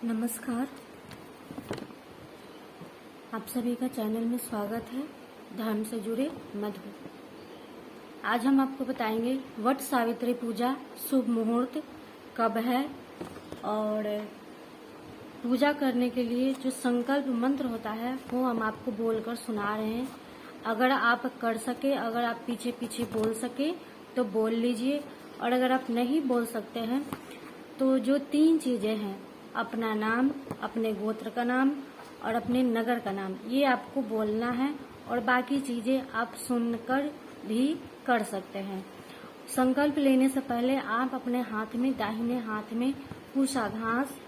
नमस्कार। आप सभी का चैनल में स्वागत है। धर्म से जुड़े मधु। आज हम आपको बताएंगे वट सावित्री पूजा शुभ मुहूर्त कब है और पूजा करने के लिए जो संकल्प मंत्र होता है वो हम आपको बोलकर सुना रहे हैं। अगर आप कर सके, अगर आप पीछे पीछे बोल सके तो बोल लीजिए, और अगर आप नहीं बोल सकते हैं तो जो 3 चीजें हैं, अपना नाम, अपने गोत्र का नाम और अपने नगर का नाम, ये आपको बोलना है और बाकी चीजें आप सुनकर भी कर सकते हैं। संकल्प लेने से पहले आप अपने हाथ में, दाहिने हाथ में पूसा घास,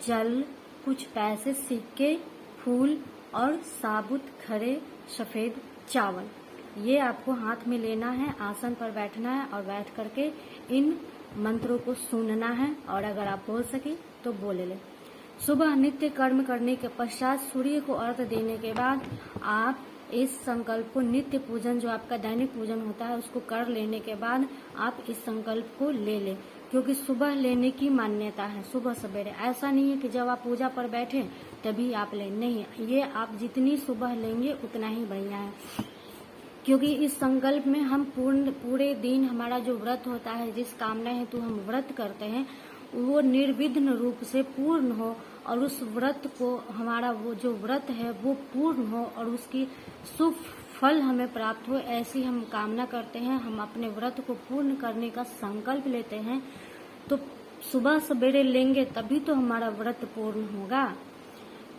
जल, कुछ पैसे, सिक्के, फूल और साबुत खरे सफेद चावल, ये आपको हाथ में लेना है। आसन पर बैठना है और बैठ करके इन मंत्रों को सुनना है, और अगर आप बोल सके तो बोल ले। सुबह नित्य कर्म करने के पश्चात सूर्य को अर्घ्य देने के बाद आप इस संकल्प को, नित्य पूजन जो आपका दैनिक पूजन होता है उसको कर लेने के बाद आप इस संकल्प को ले लें, क्योंकि सुबह लेने की मान्यता है। सुबह सवेरे, ऐसा नहीं है कि जब आप पूजा पर बैठे तभी आप लें, नहीं, ये आप जितनी सुबह लेंगे उतना ही बढ़िया है। क्योंकि इस संकल्प में हम पूरे दिन हमारा जो व्रत होता है, जिस कामना हेतु हम व्रत करते हैं, वो निर्विघ्न रूप से पूर्ण हो, और उस व्रत को, हमारा वो जो व्रत है वो पूर्ण हो और उसकी शुभ फल हमें प्राप्त हो, ऐसी हम कामना करते हैं। हम अपने व्रत को पूर्ण करने का संकल्प लेते हैं, तो सुबह सवेरे लेंगे तभी तो हमारा व्रत पूर्ण होगा।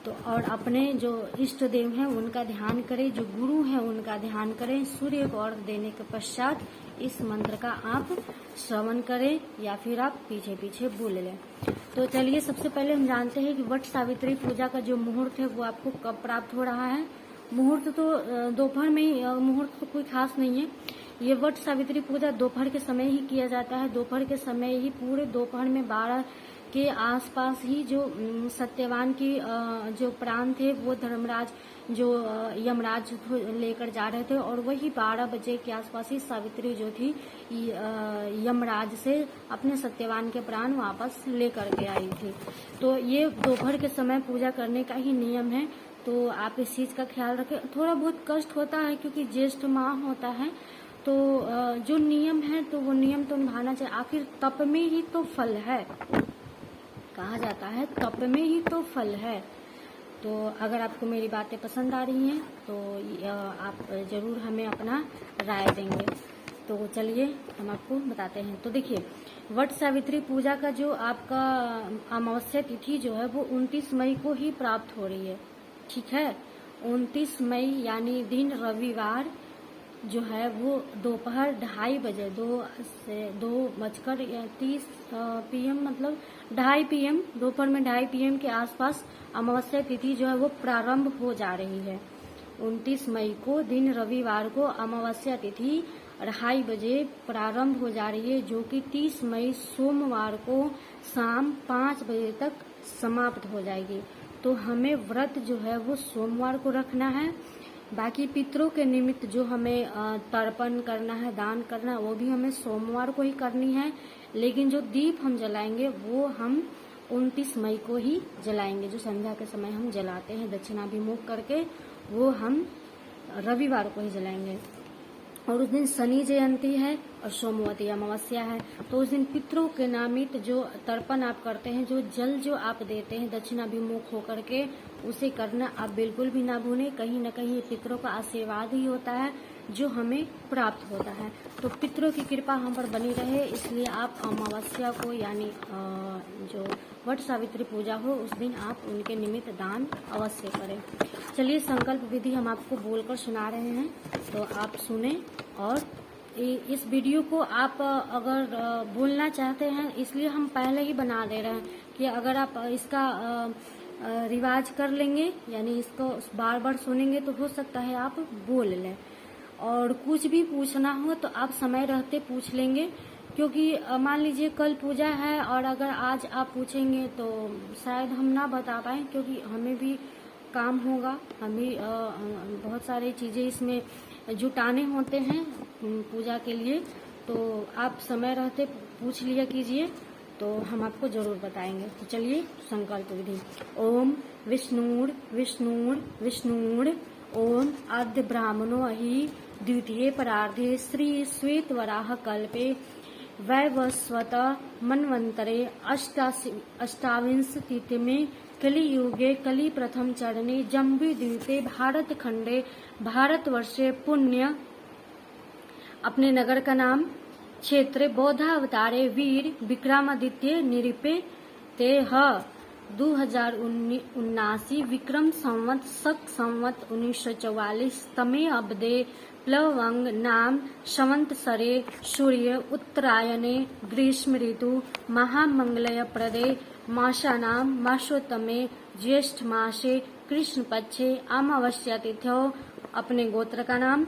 तो और अपने जो इष्ट देव हैं उनका ध्यान करें, जो गुरु हैं उनका ध्यान करें। सूर्य को अर्घ्य देने के पश्चात इस मंत्र का आप श्रवण करें या फिर आप पीछे पीछे बोल लें। तो चलिए, सबसे पहले हम जानते हैं कि वट सावित्री पूजा का जो मुहूर्त है वो आपको कब प्राप्त हो रहा है। मुहूर्त तो दोपहर में ही, मुहूर्त तो कोई खास नहीं है। ये वट सावित्री पूजा दोपहर के समय ही किया जाता है। दोपहर के समय ही, पूरे दोपहर में 12 के आसपास ही जो सत्यवान की जो प्राण थे वो धर्मराज जो यमराज लेकर जा रहे थे, और वही 12 बजे के आसपास ही सावित्री जो थी यमराज से अपने सत्यवान के प्राण वापस लेकर के आई थी। तो ये दोपहर के समय पूजा करने का ही नियम है, तो आप इस चीज का ख्याल रखें। थोड़ा बहुत कष्ट होता है क्योंकि ज्येष्ठ माह होता है, तो जो नियम है तो वो नियम तो निभाना चाहिए। आखिर तप में ही तो फल है, कहा जाता है तप में ही तो फल है। तो अगर आपको मेरी बातें पसंद आ रही हैं तो आप जरूर हमें अपना राय देंगे। तो चलिए हम आपको बताते हैं। तो देखिए, वट सावित्री पूजा का जो आपका अमावस्या तिथि जो है वो 29 मई को ही प्राप्त हो रही है। ठीक है, 29 मई यानी दिन रविवार जो है वो दोपहर 2:30 बजे, 2:30 PM, मतलब 2:30 PM, दोपहर में 2:30 PM के आसपास अमावस्या तिथि जो है वो प्रारंभ हो जा रही है। 29 मई को दिन रविवार को अमावस्या तिथि 2:30 बजे प्रारंभ हो जा रही है, जो कि 30 मई सोमवार को शाम 5 बजे तक समाप्त हो जाएगी। तो हमें व्रत जो है वो सोमवार को रखना है। बाकी पितरों के निमित्त जो हमें तर्पण करना है, दान करना है, वो भी हमें सोमवार को ही करनी है। लेकिन जो दीप हम जलाएंगे वो हम 29 मई को ही जलाएंगे। जो संध्या के समय हम जलाते हैं दक्षिणाभिमुख करके, वो हम रविवार को ही जलाएंगे। और उस दिन शनि जयंती है और सोमवती अमावस्या है। तो उस दिन पितरों के नामित जो तर्पण आप करते हैं, जो जल जो आप देते हैं दक्षिणाभिमुख होकर के, उसे करना आप बिल्कुल भी ना भूलें। कहीं न कहीं पितरों का आशीर्वाद ही होता है जो हमें प्राप्त होता है। तो पितरों की कृपा हम पर बनी रहे, इसलिए आप अमावस्या को, यानी जो वट सावित्री पूजा हो उस दिन आप उनके निमित्त दान अवश्य करें। चलिए, संकल्प विधि हम आपको बोलकर सुना रहे हैं, तो आप सुने। और इस वीडियो को आप अगर बोलना चाहते हैं, इसलिए हम पहले ही बना दे रहे हैं कि अगर आप इसका रिवाज कर लेंगे, यानी इसको बार बार सुनेंगे, तो हो सकता है आप बोल लें। और कुछ भी पूछना हो तो आप समय रहते पूछ लेंगे, क्योंकि मान लीजिए कल पूजा है और अगर आज आप पूछेंगे तो शायद हम ना बता पाए, क्योंकि हमें भी काम होगा, हम भी बहुत सारी चीजें इसमें जुटाने होते हैं पूजा के लिए। तो आप समय रहते पूछ लिया कीजिए, तो हम आपको जरूर बताएंगे। तो चलिए संकल्प विधि। ओम विष्णुर विष्णुर विष्णुर ओम आद्य ब्राह्मणो हि द्वितीय परार्धे श्री श्वेत वराह कल्पे वैवस्वत मन्वंतरे अष्टाविंशतितमे कलियुगे कलि प्रथम चरणे जम्बू द्वीपे भारत खंडे भारतवर्षे पुण्य अपने नगर का नाम क्षेत्र बौद्धावतारे वीर विक्रमादित्य निरूपे ते 2079 विक्रम संवत शक संवत 1944 तमे अब्दे प्लवंग नाम संवत्सरे सूर्य उत्तरायणे ग्रीष्म ऋतु महामंगलय प्रदे मासानां मासोत्तमे ज्येष्ठ मासे कृष्ण पक्षे अमावस्या तिथौ अपने गोत्र का नाम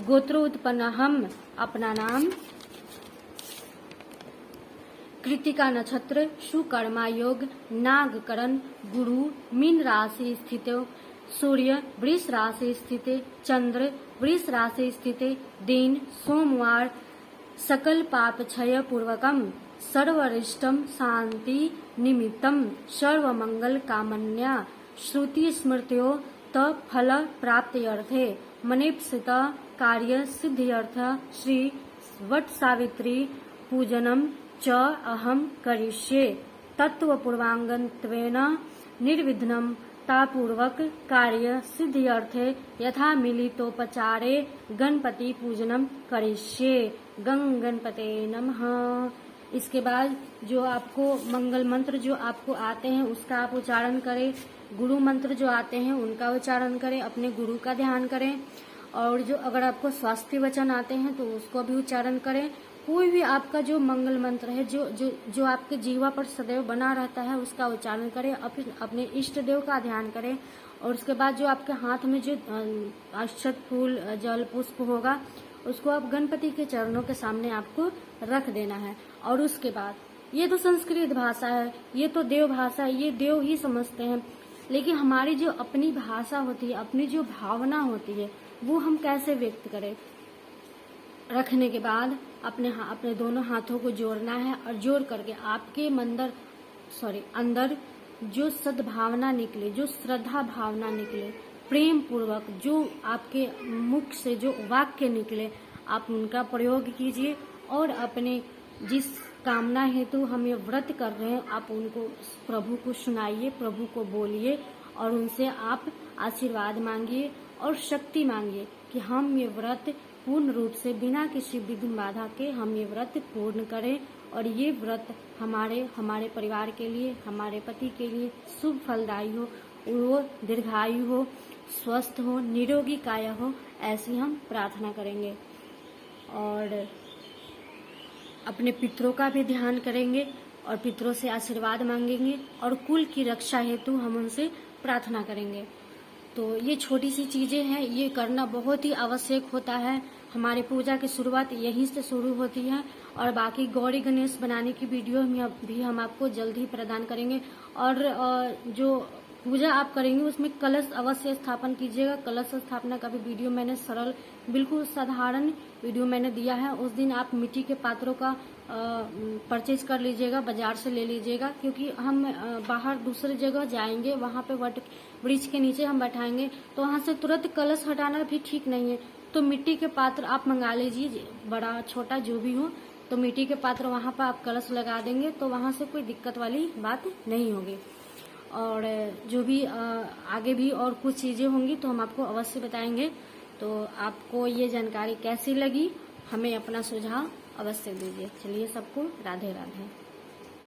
गोत्रोत्पन्नहम अपना नाम कृतिका नक्षत्र सुकर्मा योग नागकरण गुरु मीन राशि स्थित सूर्य वृष राशि स्थित चंद्र वृष राशि स्थित दिन सोमवार सकल पाप क्षय पूर्वकम सर्वरिष्टम शांति निमित्तम सर्व मंगल कामन्या श्रुति स्मृत्यो त फल प्राप्त्यर्थे मनेप्सित कार्य सिद्ध्यर्थ श्री वट सावित्री पूजनम च अहम करिष्ये तत्वपूर्वांगत्वेन निर्विघ्नं तापूर्वक कार्य सिद्ध्यर्थे यथा मिलितोपचारे गणपति पूजनम करिष्ये। गंग गणपते नमः। इसके बाद जो आपको मंगल मंत्र जो आपको आते हैं उसका आप उच्चारण करें, गुरु मंत्र जो आते हैं उनका उच्चारण करें, अपने गुरु का ध्यान करें, और जो अगर आपको स्वास्थ्य वचन आते हैं तो उसको भी उच्चारण करें। कोई भी आपका जो मंगल मंत्र है जो जो जो आपके जीवा पर सदैव बना रहता है उसका उच्चारण करें, अपने इष्ट देव का ध्यान करें, और उसके बाद जो आपके हाथ में जो अक्षत फूल जल पुष्प होगा उसको आप गणपति के चरणों के सामने आपको रख देना है। और उसके बाद ये तो संस्कृत भाषा है, ये तो देव भाषा है, ये देव ही समझते हैं, लेकिन हमारी जो अपनी भाषा होती है, अपनी जो भावना होती है वो हम कैसे व्यक्त करें। रखने के बाद अपने दोनों हाथों को जोड़ना है, और जोड़ करके आपके अंदर जो सद्भावना निकले, जो श्रद्धा भावना निकले, प्रेम पूर्वक जो आपके मुख से जो वाक्य निकले आप उनका प्रयोग कीजिए, और अपने जिस कामना हेतु हम ये व्रत कर रहे हैं आप उनको प्रभु को सुनाइए, प्रभु को बोलिए, और उनसे आप आशीर्वाद मांगिए और शक्ति मांगिए कि हम ये व्रत पूर्ण रूप से बिना किसी विघ्न बाधा के हम ये व्रत पूर्ण करें, और ये व्रत हमारे परिवार के लिए, हमारे पति के लिए शुभ फलदायी हो, वो दीर्घायु हो, स्वस्थ हो, निरोगी काया हो, ऐसी हम प्रार्थना करेंगे। और अपने पितरों का भी ध्यान करेंगे और पितरों से आशीर्वाद मांगेंगे, और कुल की रक्षा हेतु हम उनसे प्रार्थना करेंगे। तो ये छोटी सी चीजें हैं, ये करना बहुत ही आवश्यक होता है। हमारे पूजा की शुरुआत यहीं से शुरू होती है, और बाकी गौरी गणेश बनाने की वीडियो भी हम आपको जल्द ही प्रदान करेंगे। और जो पूजा आप करेंगे उसमें कलश अवश्य स्थापन कीजिएगा। कलश स्थापना का भी वीडियो मैंने सरल बिल्कुल साधारण वीडियो मैंने दिया है। उस दिन आप मिट्टी के पात्रों का परचेज कर लीजिएगा, बाजार से ले लीजिएगा, क्योंकि हम बाहर दूसरी जगह जाएंगे, वहां पे वट वृक्ष के नीचे हम बैठाएंगे तो वहां से तुरंत कलश हटाना भी ठीक नहीं है। तो मिट्टी के पात्र आप मंगा लीजिए, बड़ा छोटा जो भी हो, तो मिट्टी के पात्र वहां पर आप कलश लगा देंगे तो वहां से कोई दिक्कत वाली बात नहीं होगी। और जो भी आगे भी और कुछ चीजें होंगी तो हम आपको अवश्य बताएंगे। तो आपको ये जानकारी कैसी लगी हमें अपना सुझाव अवश्य दीजिए। चलिए सबको राधे राधे।